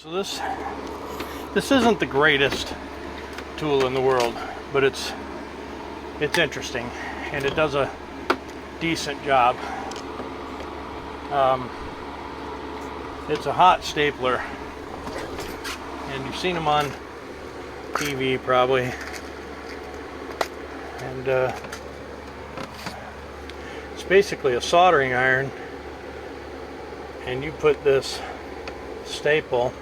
So this isn't the greatest tool in the world, but it's interesting and it does a decent job. It's a hot stapler, and you've seen them on TV probably, and it's basically a soldering iron, and you put this staple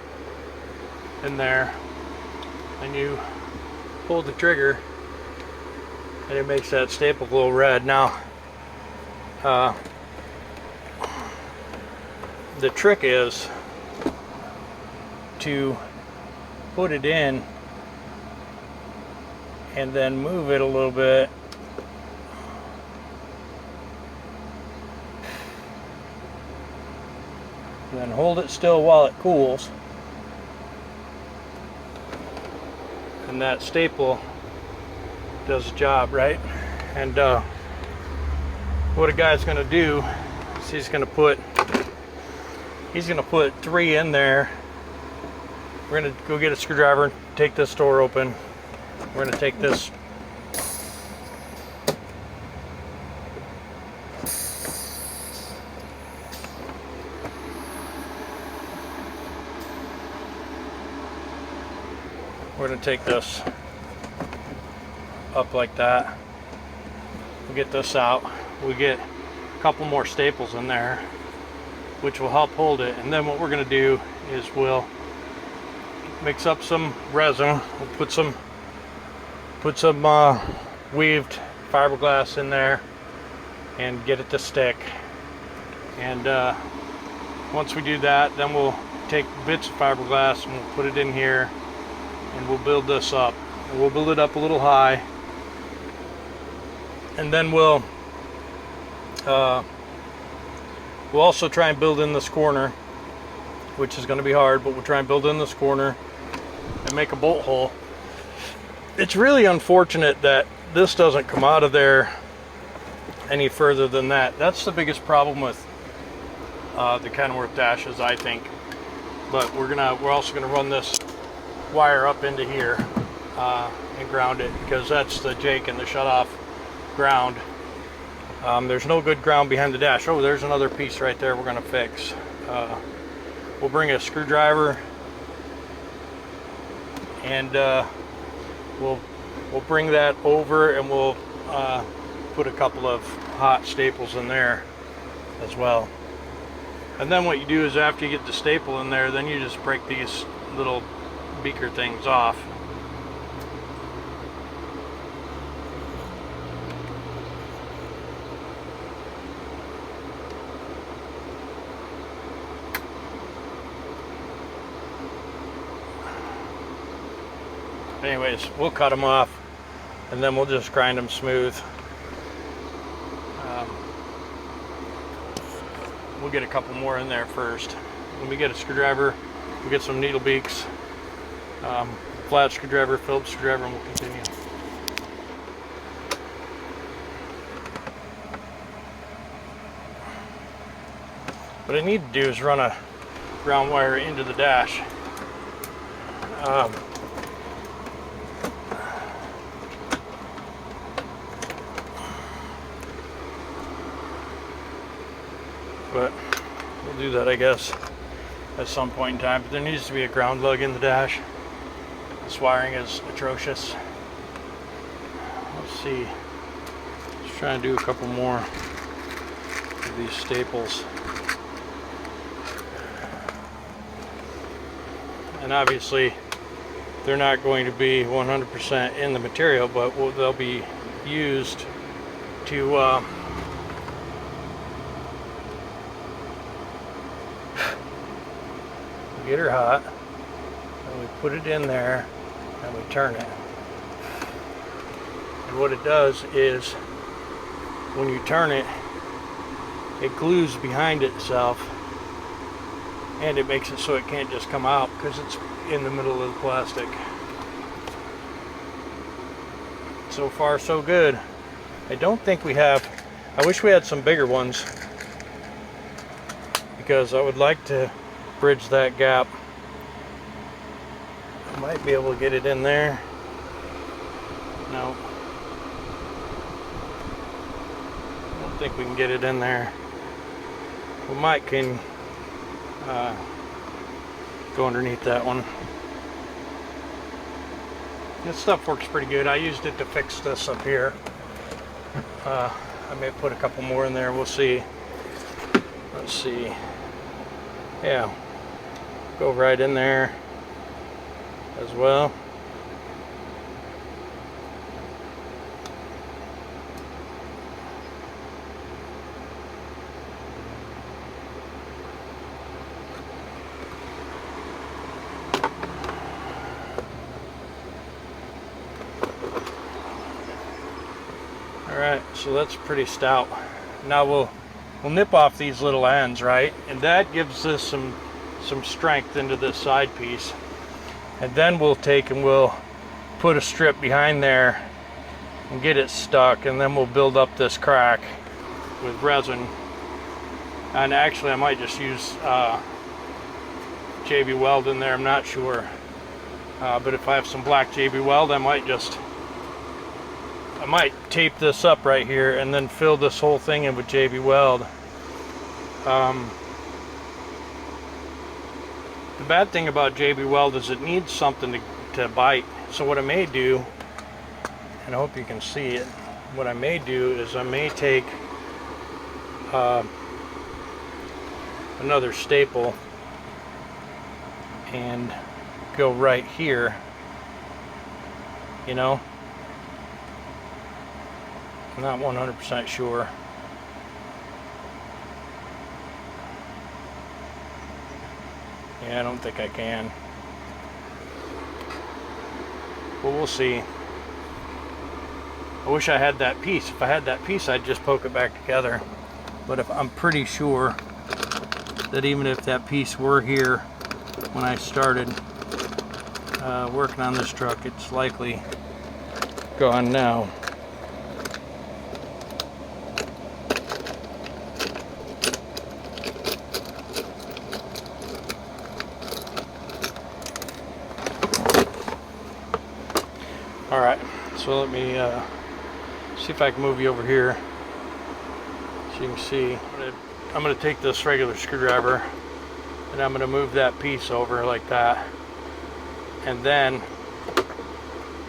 in there and you pull the trigger and it makes that staple glow red. Now the trick is to put it in and then move it a little bit and then hold it still while it cools, and that staple does the job, right? And what a guy's gonna do is he's gonna put 3 in there. We're gonna go get a screwdriver, take this door open. We're gonna take this up like that. We'll get this out. We get a couple more staples in there, which will help hold it. And then what we're going to do is we'll mix up some resin. We'll put some weaved fiberglass in there and get it to stick. And once we do that, then we'll take bits of fiberglass and we'll put it in here, and we'll build this up. And we'll build it up a little high, and then we'll also try and build in this corner, which is going to be hard, but we'll try and build in this corner and make a bolt hole. It's really unfortunate that this doesn't come out of there any further than that. That's the biggest problem with the Kenworth dashes, I think. But we're also gonna run this wire up into here and ground it, because that's the jake and the shutoff ground. There's no good ground behind the dash. Oh, there's another piece right there we're gonna fix. We'll bring a screwdriver and we'll bring that over, and we'll put a couple of hot staples in there as well. And then what you do is, after you get the staple in there, then you just break these little beaker things off. Anyways, we'll cut them off and then we'll just grind them smooth. We'll get a couple more in there first. When we get a screwdriver, we'll get some needle beaks, flat screwdriver, Phillips screwdriver, and we'll continue. What I need to do is run a ground wire into the dash. But we'll do that, I guess, at some point in time. But there needs to be a ground lug in the dash. This wiring is atrocious. Let's see. Let's try and do a couple more of these staples. And obviously, they're not going to be 100% in the material, but they'll be used to get her hot, and we put it in there and we turn it. And what it does is, when you turn it, it glues behind itself, and it makes it so it can't just come out because it's in the middle of the plastic. So far so good. I don't think we have, I wish we had some bigger ones, because I would like to bridge that gap Might be able to get it in there. No. I don't think we can get it in there. We might can go underneath that one. This stuff works pretty good. I used it to fix this up here. I may put a couple more in there. We'll see. Let's see. Yeah. Go right in there as well. Alright, so that's pretty stout. Now we'll nip off these little ends, right? And that gives us some strength into this side piece. And then we'll take and we'll put a strip behind there and get it stuck, and then we'll build up this crack with resin. And actually I might just use JB Weld in there, I'm not sure. But if I have some black JB Weld, I might tape this up right here and then fill this whole thing in with JB Weld. The bad thing about JB Weld is it needs something to bite. So what I may do, and I hope you can see it, what I may do is I may take another staple and go right here, you know. I'm not 100% sure. Yeah, I don't think I can. Well, we'll see. I wish I had that piece. If I had that piece, I'd just poke it back together. But I'm pretty sure that even if that piece were here when I started working on this truck, it's likely gone now. Alright, so let me see if I can move you over here so you can see. I'm going to take this regular screwdriver and I'm going to move that piece over like that, and then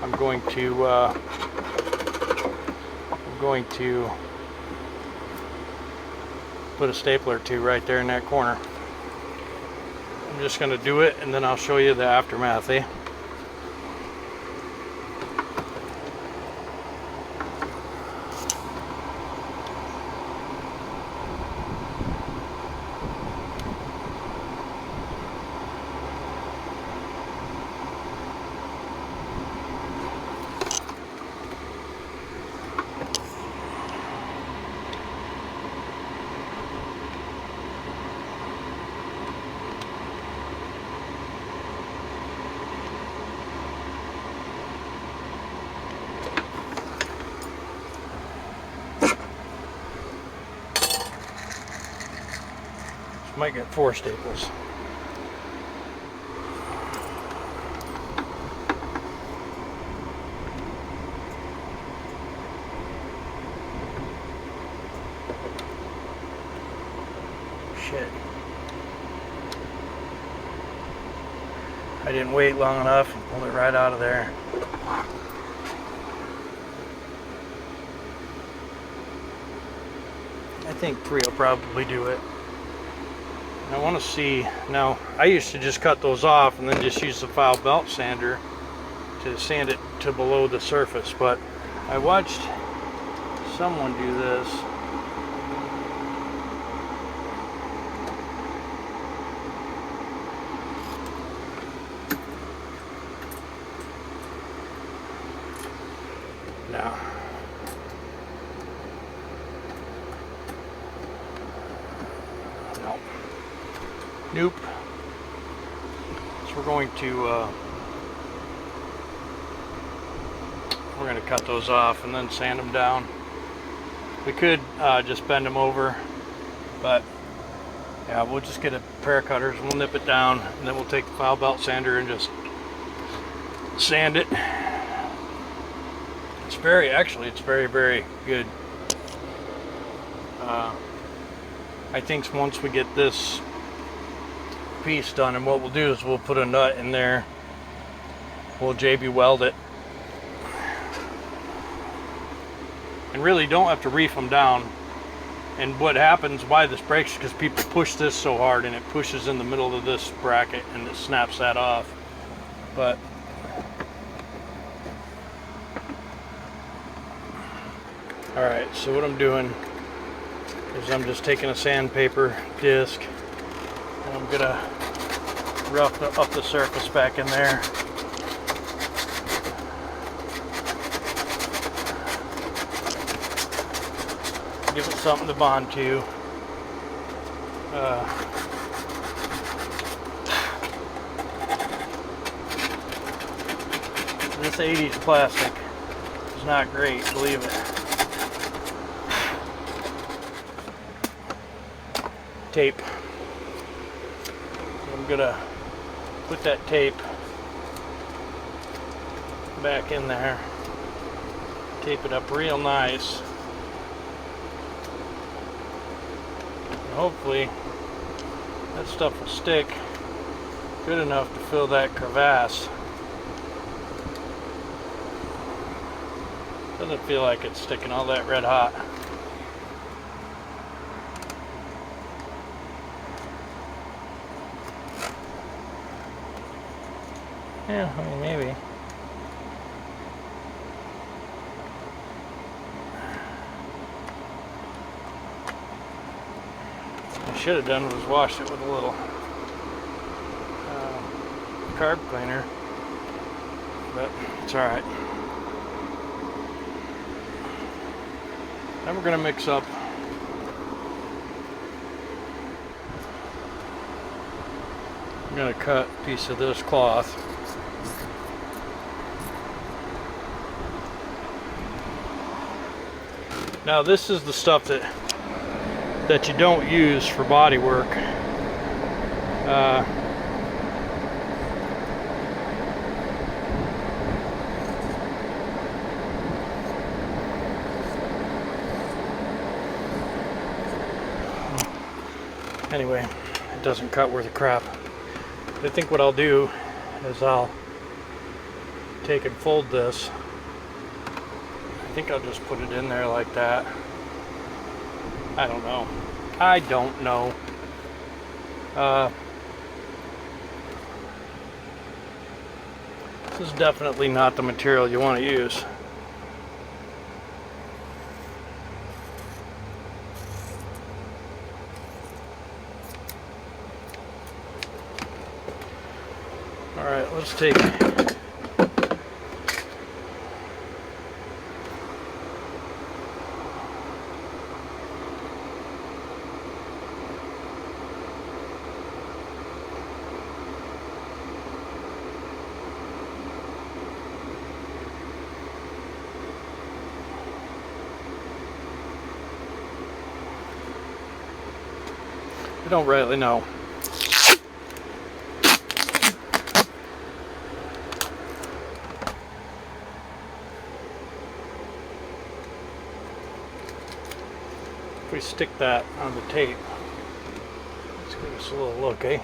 I'm going to put a stapler or two right there in that corner. I'm just going to do it and then I'll show you the aftermath, eh? Might get 4 staples. Shit. I didn't wait long enough and pulled it right out of there. I think 3 will probably do it. I want to see, now I used to just cut those off and then just use the file belt sander to sand it to below the surface, but I watched someone do this. Now, nope. So we're going to cut those off and then sand them down. We could just bend them over, but yeah, we'll just get a pair of cutters and we'll nip it down, and then we'll take the file belt sander and just sand it. It's very, actually, it's very, very good. I think once we get this piece done, and what we'll do is we'll put a nut in there, we'll JB weld it, and really don't have to reef them down. And what happens, why this breaks, because people push this so hard and it pushes in the middle of this bracket and it snaps that off. But alright, so what I'm doing is I'm just taking a sandpaper disc and I'm gonna rough up the surface back in there. Give it something to bond to. This 80s plastic is not great, believe it. Tape. So I'm gonna put that tape back in there. Tape it up real nice. Hopefully that stuff will stick good enough to fill that crevasse. Doesn't feel like it's sticking all that red hot. Yeah, I mean, maybe. Should have done was washed it with a little carb cleaner, but it's alright. Then we're going to mix up I'm going to cut a piece of this cloth. Now this is the stuff that you don't use for body work. Anyway, it doesn't cut worth a crap. I think what I'll do is I'll take and fold this. I think I'll just put it in there like that. I don't know. I don't know. This is definitely not the material you want to use. Alright, let's take I don't really know. If we stick that on the tape, let's give us a little look, eh?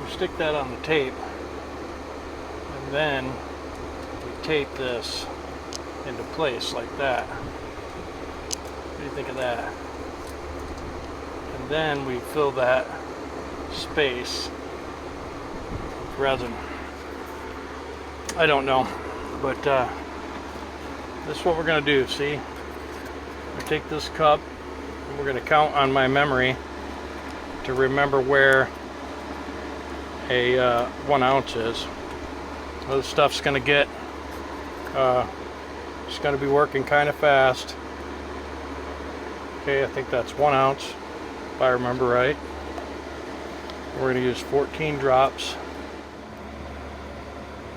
We stick that on the tape, and then we tape this into place like that. What do you think of that? And then we fill that space with resin. I don't know, but this is what we're going to do. See, I take this cup and we're going to count on my memory to remember where a 1 ounce is. This stuff's going to get it's going to be working kind of fast. Okay, I think that's 1 ounce if I remember right. We're going to use 14 drops.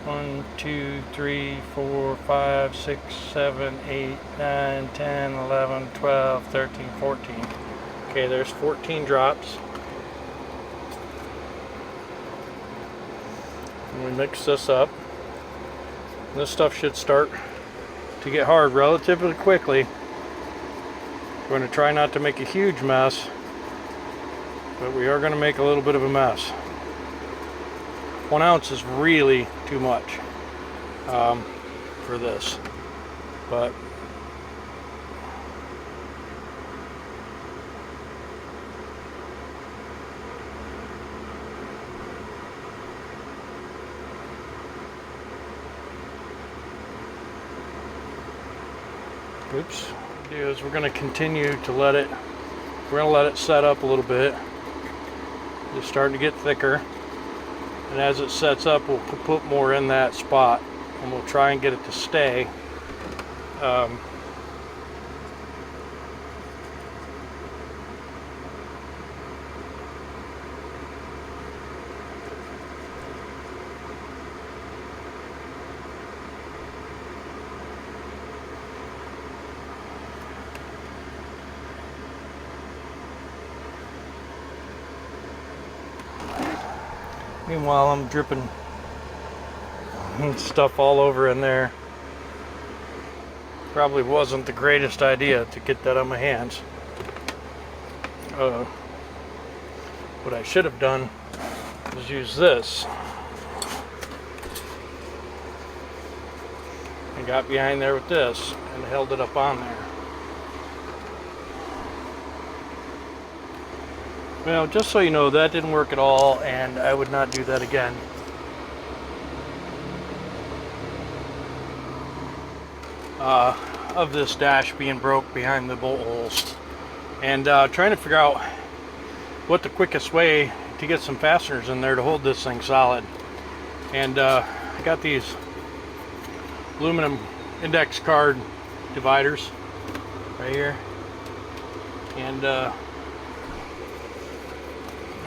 1, 2, 3, 4, 5, 6, 7, 8, 9, 10, 11, 12, 13, 14. Okay, there's 14 drops. And we mix this up. This stuff should start to get hard relatively quickly. We're going to try not to make a huge mess, but we are going to make a little bit of a mess. 1 ounce is really too much for this, but oops. What we'll do is we're going to continue to let it, set up a little bit. It's starting to get thicker, and as it sets up, we'll put more in that spot, and we'll try and get it to stay. Meanwhile, I'm dripping stuff all over in there. Probably wasn't the greatest idea to get that on my hands. What I should have done was use this. And got behind there with this and held it up on there. Well, just so you know, that didn't work at all, and I would not do that again. Of this dash being broke behind the bolt holes, and trying to figure out what the quickest way to get some fasteners in there to hold this thing solid. And I got these aluminum index card dividers right here, and I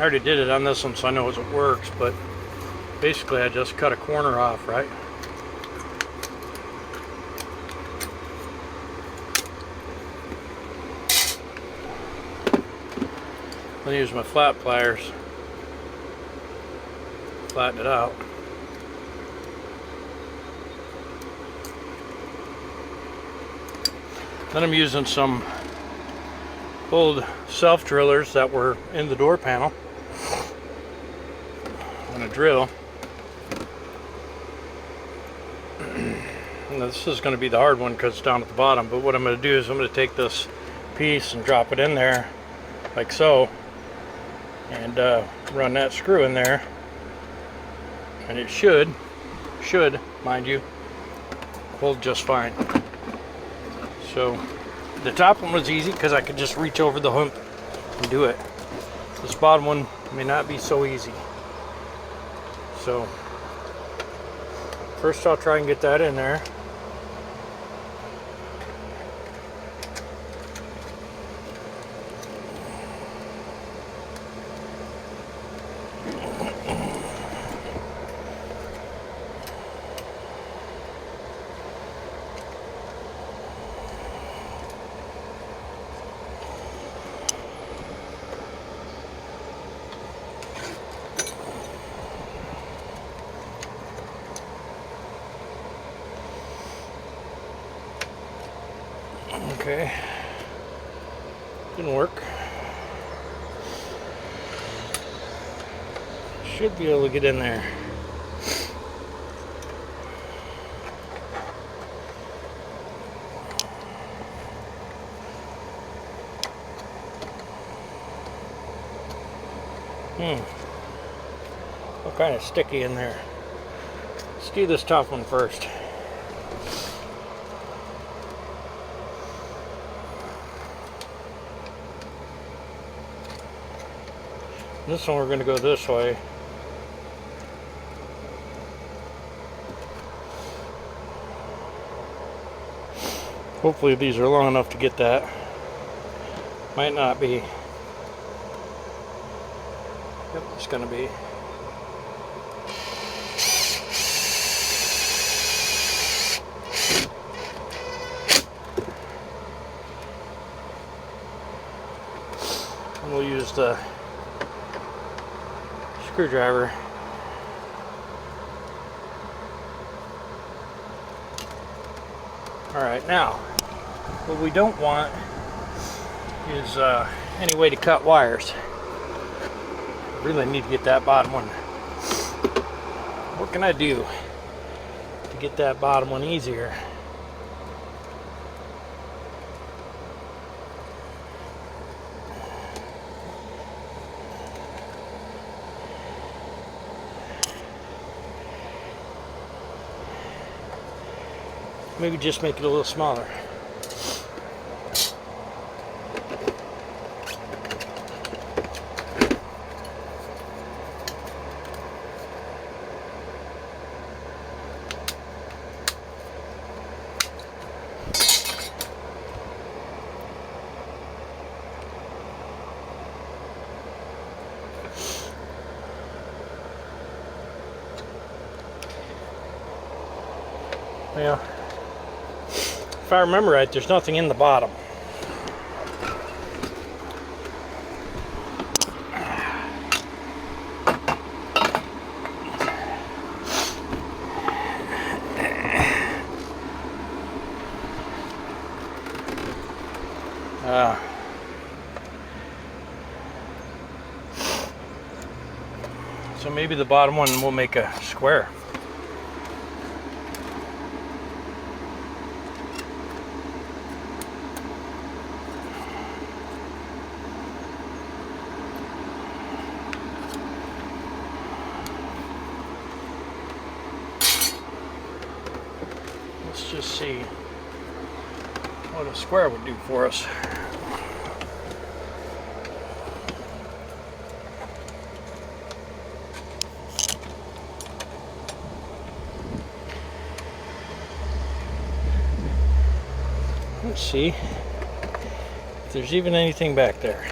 already did it on this one, so I know it works, but basically I just cut a corner off, right? I'll use my flat pliers, flatten it out. Then I'm using some old self drillers that were in the door panel and a drill. Now this is going to be the hard one because it's down at the bottom, but what I'm going to do is I'm going to take this piece and drop it in there like so, and run that screw in there, and it should, mind you, hold just fine. So the top one was easy because I could just reach over the hump and do it. This bottom one may not be so easy. So first I'll try and get that in there. Okay, didn't work. Should be able to get in there. All kind of sticky in there. Let's do this top one first. This one we're going to go this way. Hopefully these are long enough to get that. Might not be. Yep, it's going to be. And we'll use the screwdriver Alright, now, what we don't want is any way to cut wires. Really need to get that bottom one. What can I do to get that bottom one easier? Maybe just make it a little smaller. Well, if I remember right, there's nothing in the bottom. So maybe the bottom one will make a square. Let's just see what a square would do for us. Let's see if there's even anything back there.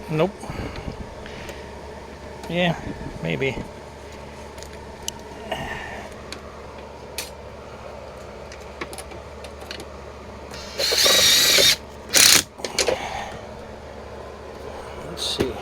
Nope. Yeah, maybe. Let's see.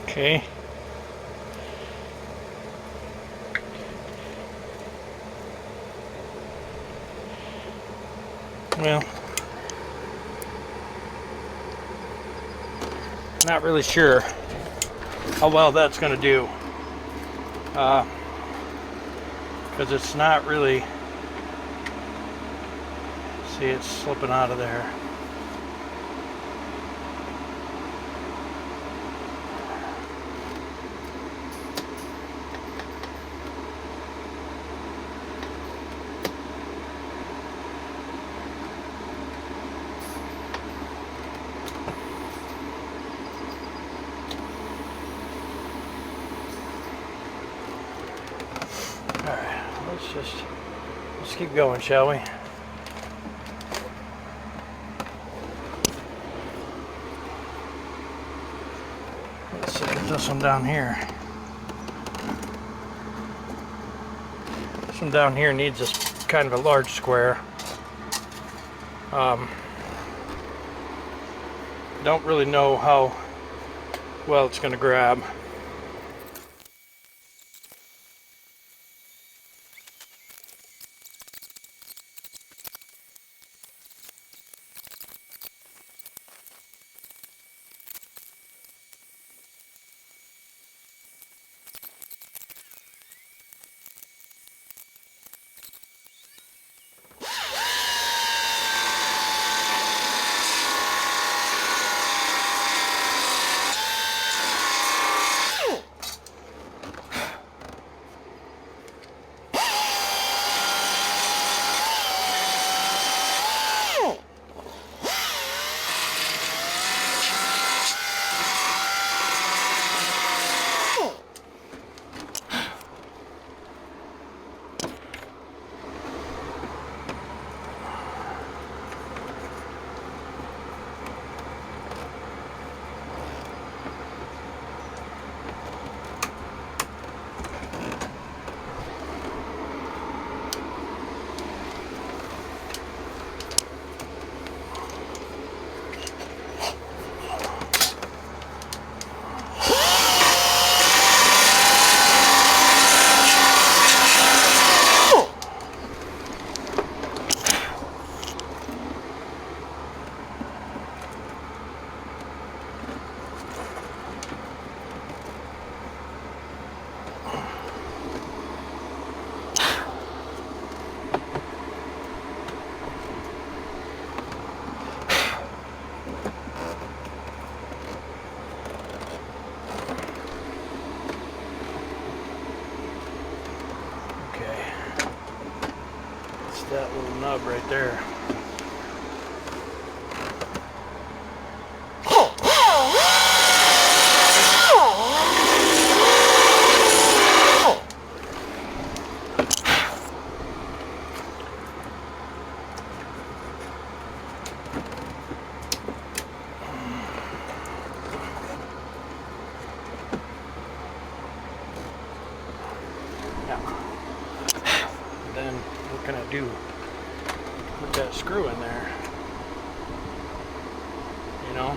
Okay. Well, not really sure how well that's going to do, because it's not really, see, it's slipping out of there. Let's keep going, shall we? Let's see, get this one down here. This one down here needs this kind of a large square. Don't really know how well it's going to grab. that little nub right there. Then what can I do? Put that screw in there, you know?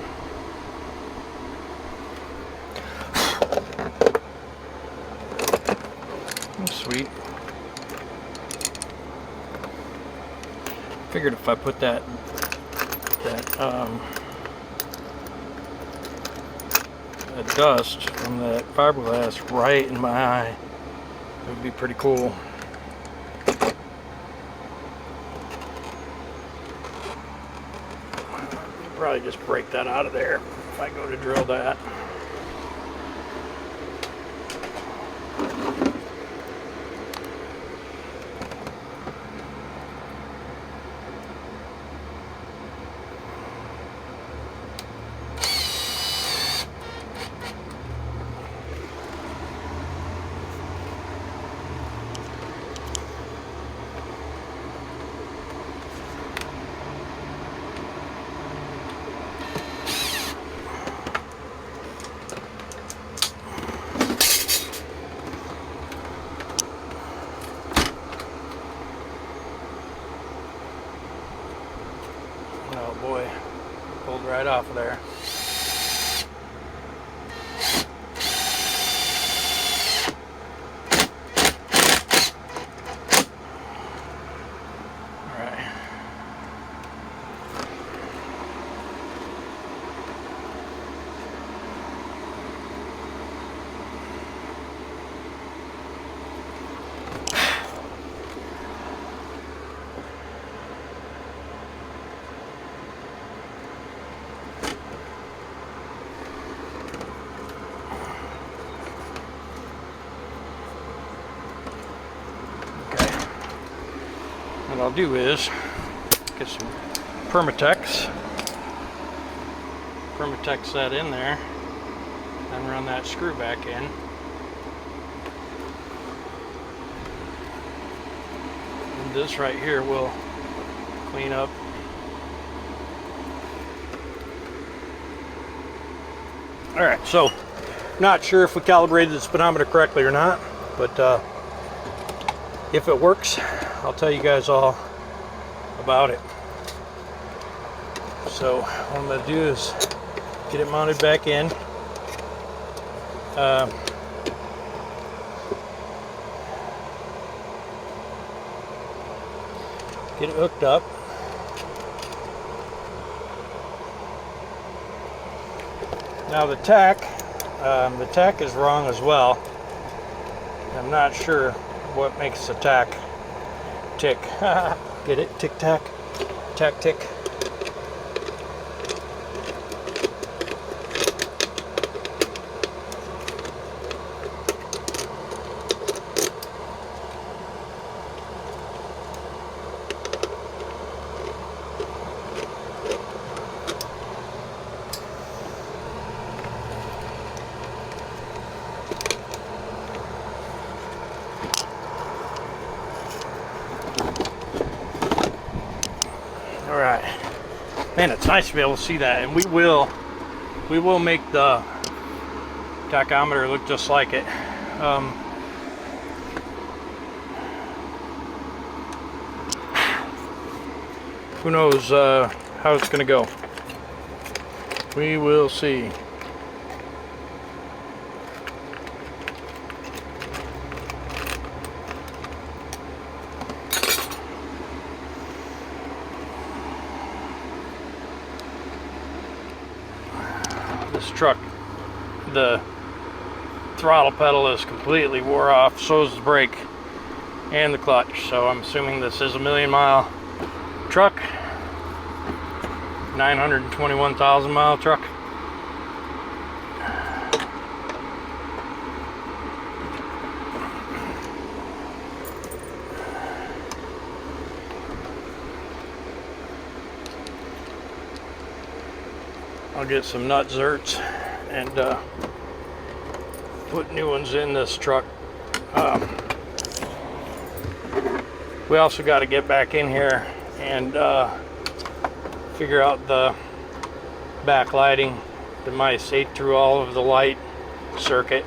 Oh, sweet. Figured if I put that dust from that fiberglass right in my eye, it would be pretty cool. Probably just break that out of there if I go to drill that. Oh boy, pulled right off of there. All right. What I'll do is get some Permatex that in there and run that screw back in. And this right here will clean up. Alright, so not sure if we calibrated the speedometer correctly or not, but if it works, I'll tell you guys all about it. So what I'm going to do is get it mounted back in. Get it hooked up. Now the tack is wrong as well. I'm not sure what makes the tack tick. Get it? Tick tack? Tack tick. Alright, man, it's nice to be able to see that, and we will make the tachometer look just like it. Who knows how it's going to go. We will see. This truck, the throttle pedal is completely wore off, so is the brake and the clutch. So I'm assuming this is a 1,000,000-mile truck, 921,000-mile truck. I'll get some nut zerts and put new ones in this truck. We also got to get back in here and figure out the backlighting. The mice ate through all of the light circuit.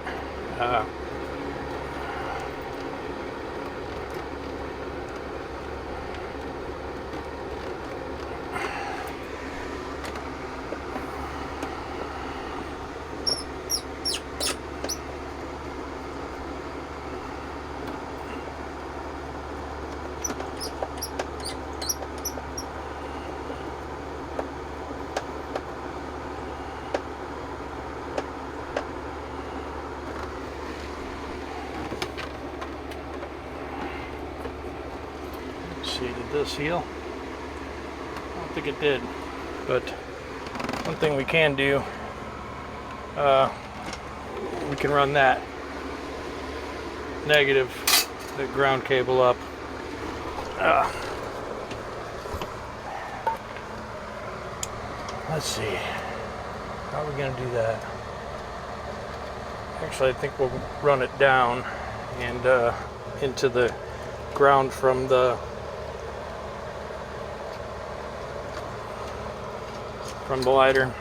See, did this heal? I don't think it did, but one thing we can do, we can run that negative, the ground cable up. Let's see, how are we going to do that? Actually, I think we'll run it down and into the ground from the lighter.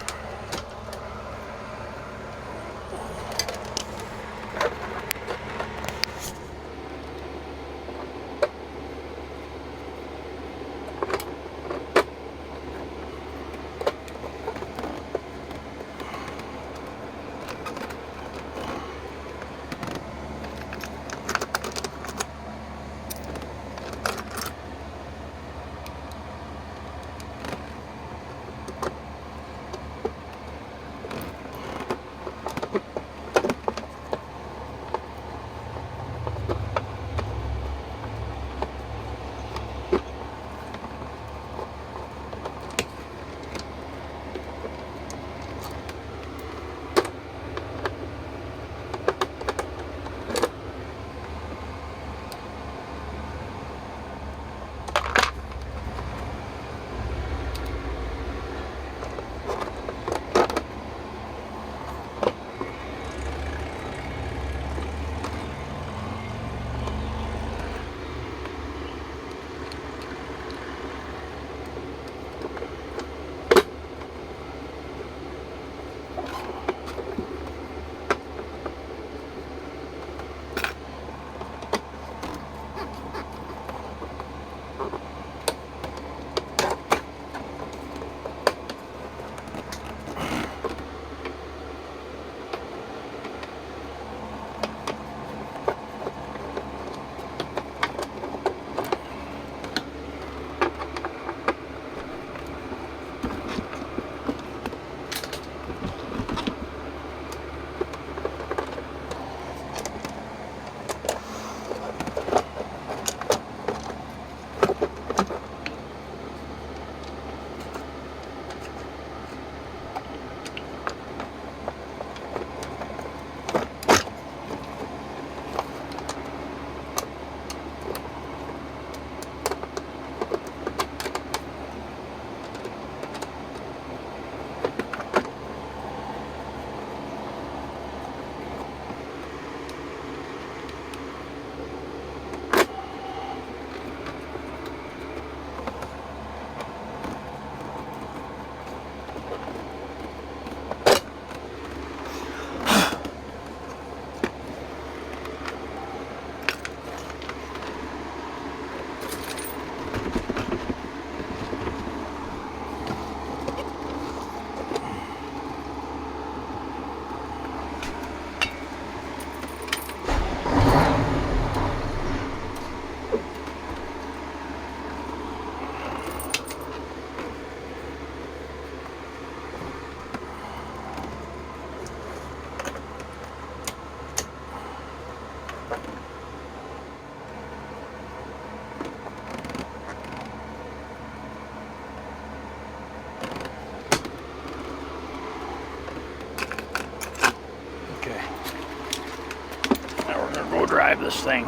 drive this thing.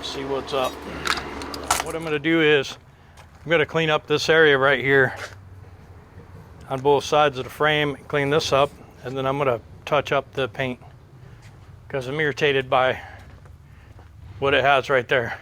See what's up. What I'm going to do is I'm going to clean up this area right here. on both sides of the frame, clean this up, and then I'm going to touch up the paint because I'm irritated by what it has right there.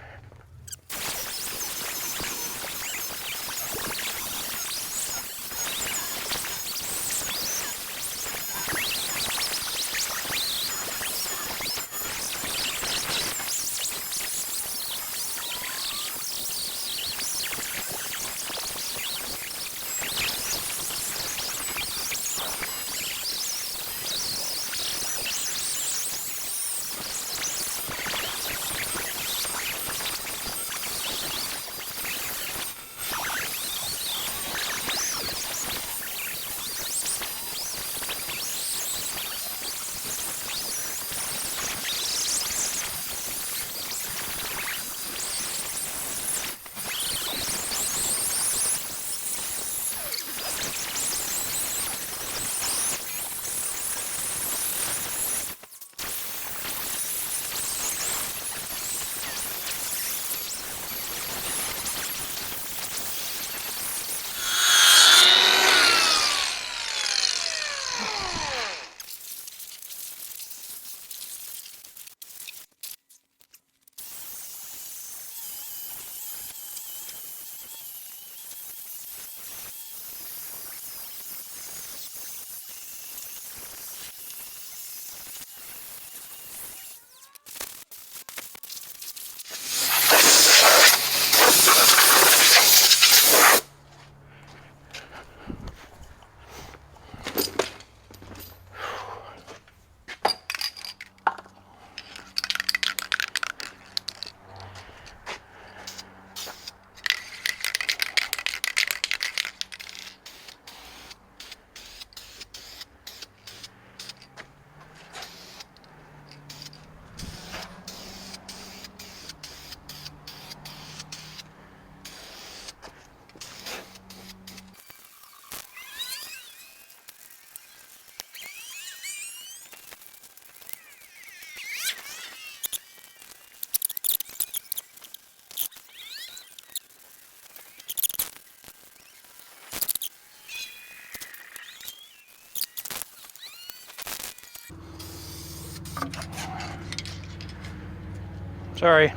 Sorry.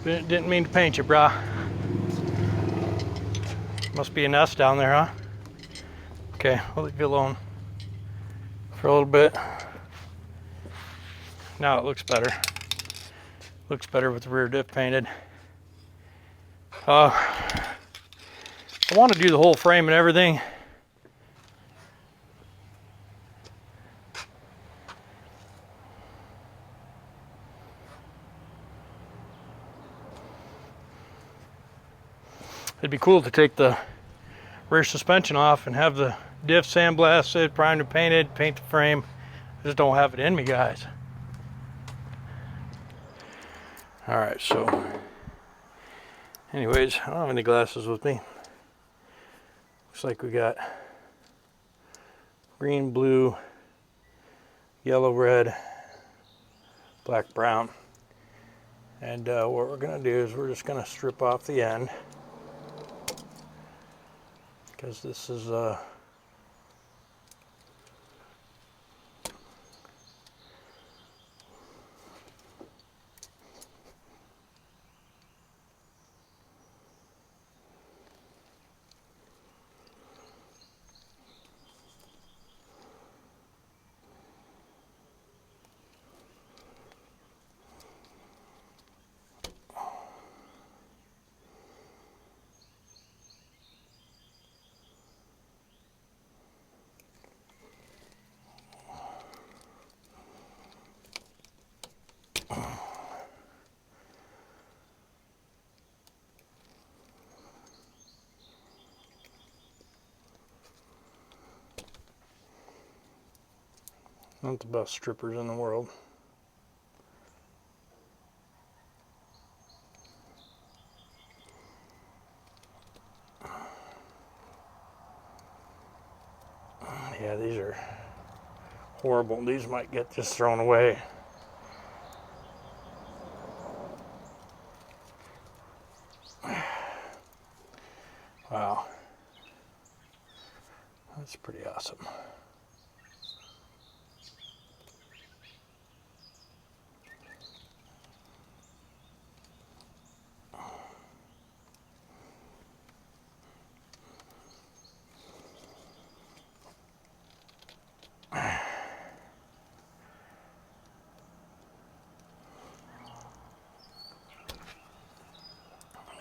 Didn't mean to paint you, brah. Must be a nest down there, huh? Okay, I'll leave you alone for a little bit. Now it looks better. Looks better with the rear diff painted. I want to do the whole frame and everything. It'd be cool to take the rear suspension off and have the diff sandblasted, primed and painted, paint the frame. I just don't have it in me, guys. All right, so anyways, I don't have any glasses with me. Looks like we got green, blue, yellow, red, black, brown. And what we're gonna do is we're just gonna strip off the end, because this is not the best strippers in the world. Yeah, these are horrible. These might get just thrown away. Wow.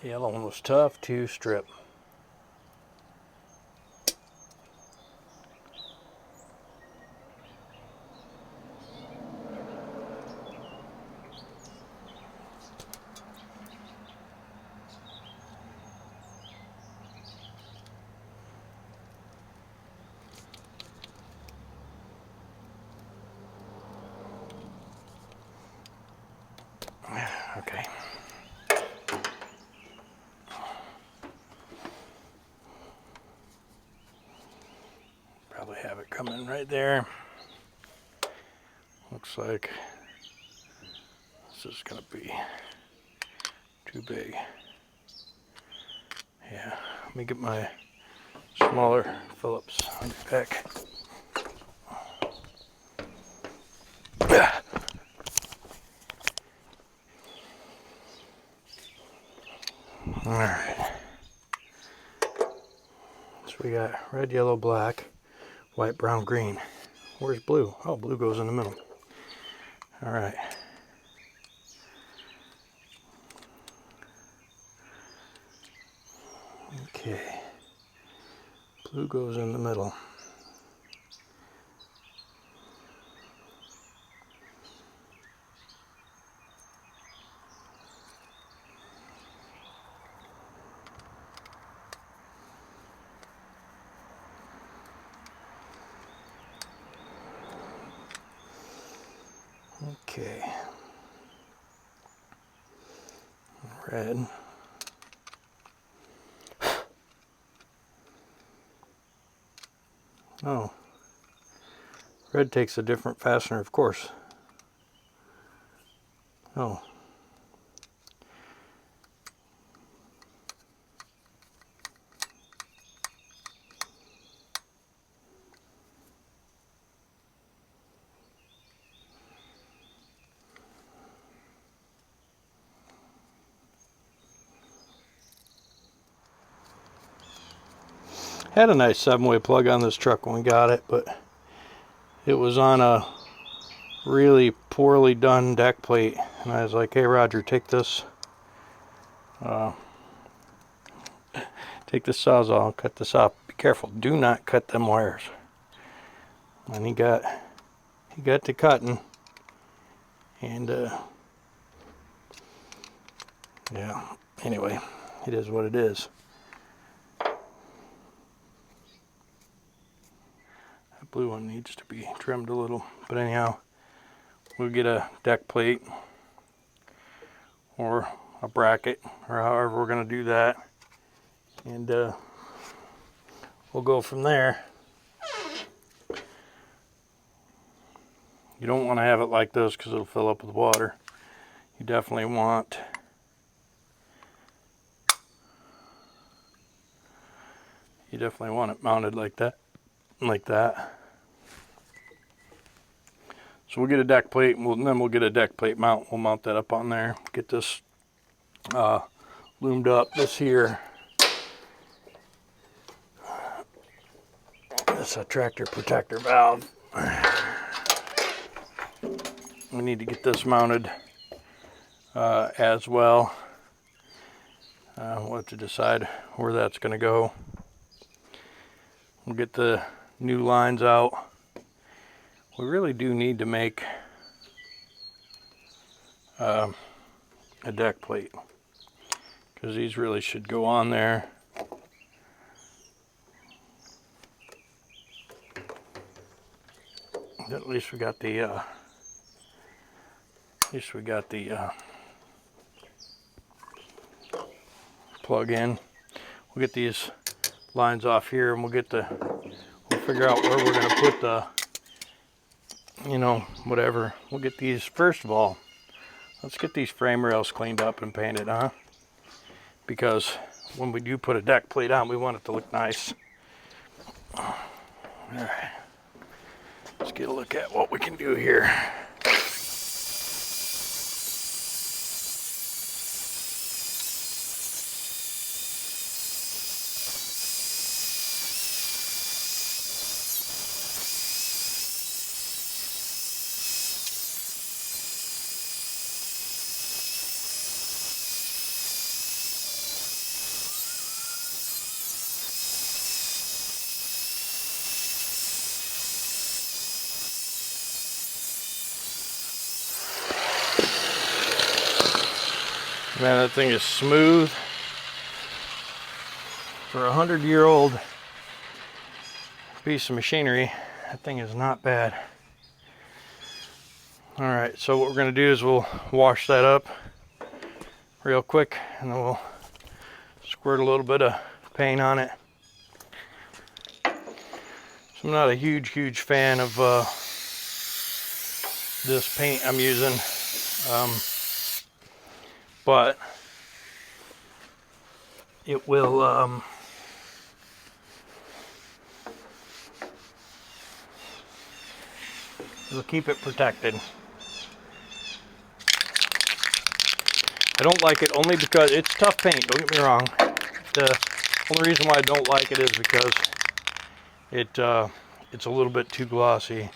The yellow one was tough to strip. Okay. Probably have it coming right there. Looks like this is gonna be too big. Yeah, let me get my smaller Phillips back. All right. So we got red, yellow, black, white, brown, green. Where's blue? Oh, blue goes in the middle. All right. Okay. Blue goes in the middle. Okay. Red. Oh. Red takes a different fastener, of course. Oh. Had a nice 7-way plug on this truck when we got it, but it was on a really poorly done deck plate, and I was like, hey Roger, take this take this Sawzall, cut this off. Be careful, do not cut them wires. And he got to cutting, and yeah, anyway, it is what it is. That blue one needs to be trimmed a little, but anyhow, we'll get a deck plate or a bracket, or however we're going to do that, and we'll go from there. You don't want to have it like this because it'll fill up with water. You definitely want it mounted like that, like that. So we'll get a deck plate, and then we'll get a deck plate mount. We'll mount that up on there. Get this loomed up. This here, that's a tractor protector valve. We need to get this mounted as well. We'll have to decide where that's going to go. We'll get the new lines out. We really do need to make a deck plate, because these really should go on there. At least we got the plug in. We'll get these lines off here, and we'll figure out where we're going to put the, whatever. We'll get these, first of all, let's get these frame rails cleaned up and painted, huh? Because when we do put a deck plate on, we want it to look nice. All right. Let's get a look at what we can do here. Man, that thing is smooth. For a 100-year-old piece of machinery, that thing is not bad. All right, so what we're gonna do is we'll wash that up real quick, and then we'll squirt a little bit of paint on it. So I'm not a huge fan of this paint I'm using, but it will it'll keep it protected. I don't like it only because it's tough paint, don't get me wrong. The only reason why I don't like it is because it's a little bit too glossy.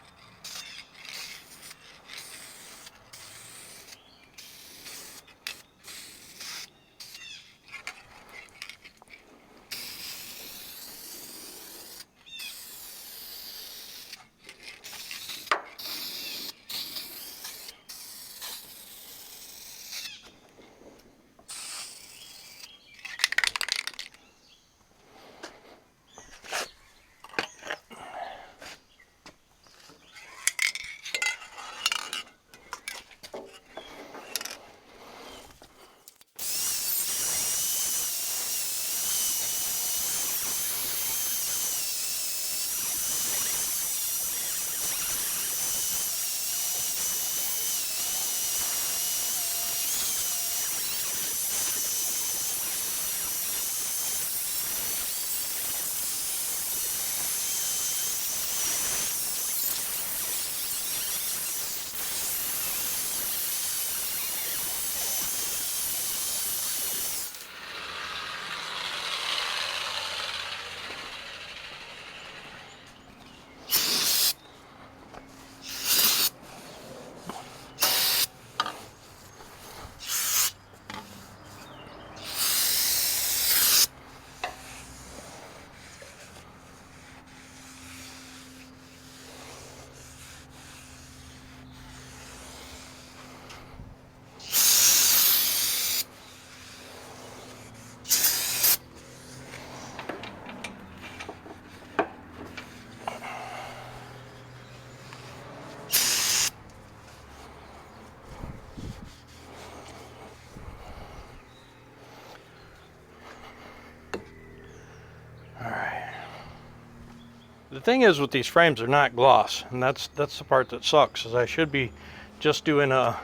The thing is with these frames, they're not gloss, and that's the part that sucks, is I should be just doing a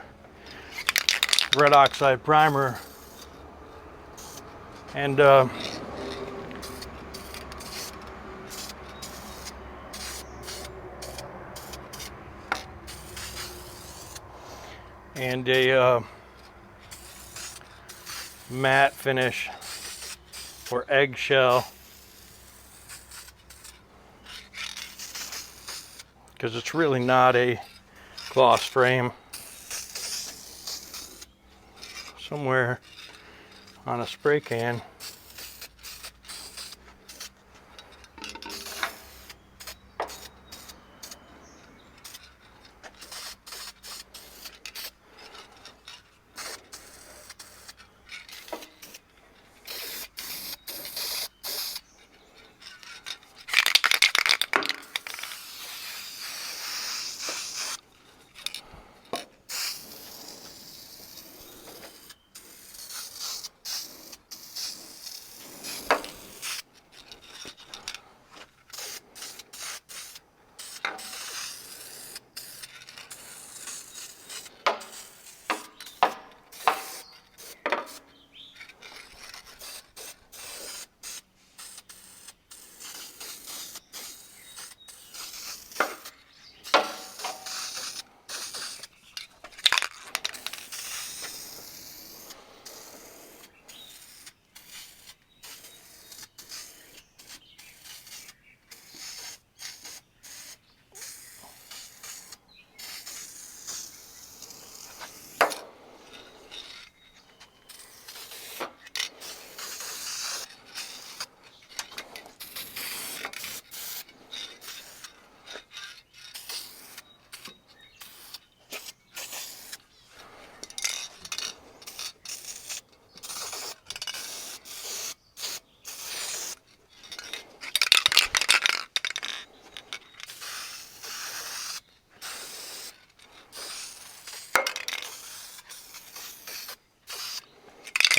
red oxide primer and a matte finish or eggshell, because it's really not a gloss frame. Somewhere on a spray can.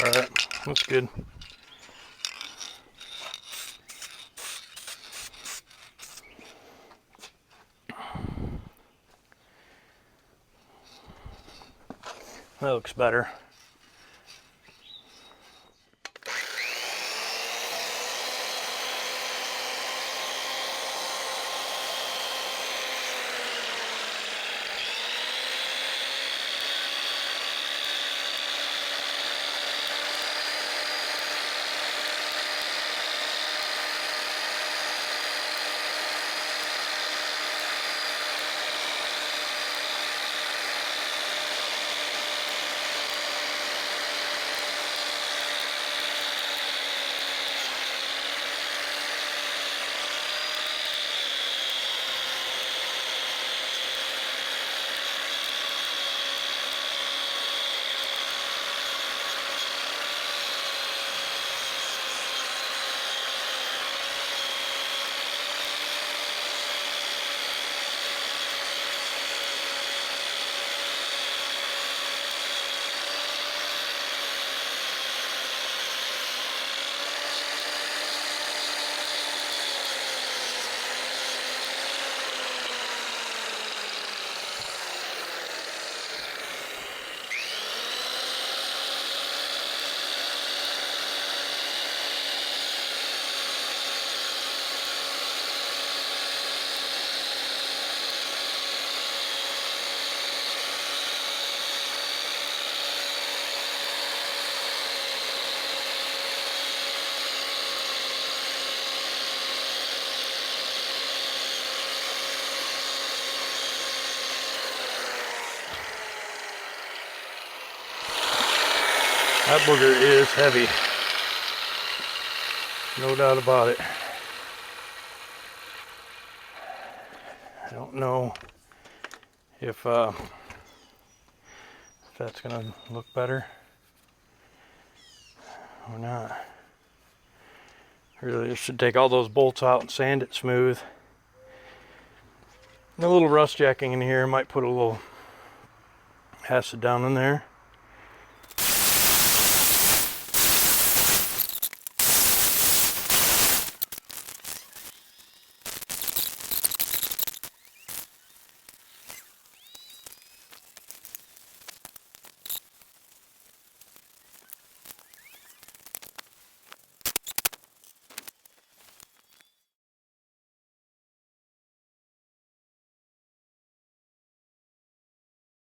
All right, that's good. That looks better. That booger is heavy. No doubt about it. I don't know if that's gonna look better or not. Really just should take all those bolts out and sand it smooth. And a little rust jacking in here might put a little acid down in there.